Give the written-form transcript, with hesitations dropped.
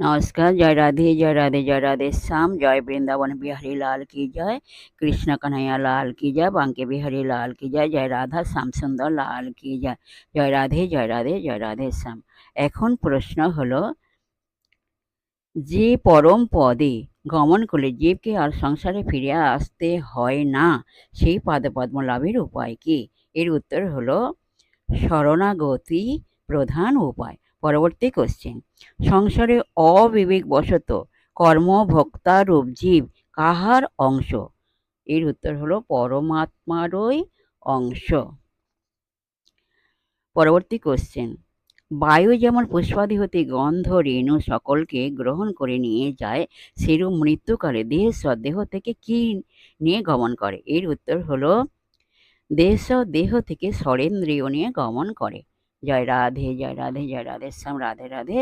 नमस्कार, जय राधे जय राधे श्याम, जय वृंदावन बिहारी लाल की जय, कृष्ण कन्हैया लाल की जय, बांके बिहारी लाल की जय राधा श्याम सुंदर लाल की जय राधे जय राधे जय राधे श्याम। এখন প্রশ্ন হলো, যে পরম পদে গমন করলে জীবকে আর সংসারে ফিরে আসতে হয় না, সেই পাদপদ্ম লাভের উপায় কি? এর উত্তর হলো শরণাগতি প্রধান উপায়। পরবর্তী কোশ্চেন, সংসারে অবিবেকবশত কর্মভোক্তারূপ জীব কাহার অংশ? এর উত্তর হলো পরমাত্মারই অংশ। পরবর্তী কোশ্চেন, বায়ু যেমন পুষ্পাদি হতে গন্ধ রেণু সকলকে গ্রহণ করে নিয়ে যায়, সেরূপ মৃত্যুকালে দেহ থেকে কি নিয়ে গমন করে? এর উত্তর হলো দেহ থেকে স্বরেন্দ্রিয় নিয়ে গমন করে। জয় রাধে জয় রাধে জয় রাধে শ্যাম, রাধে রাধে।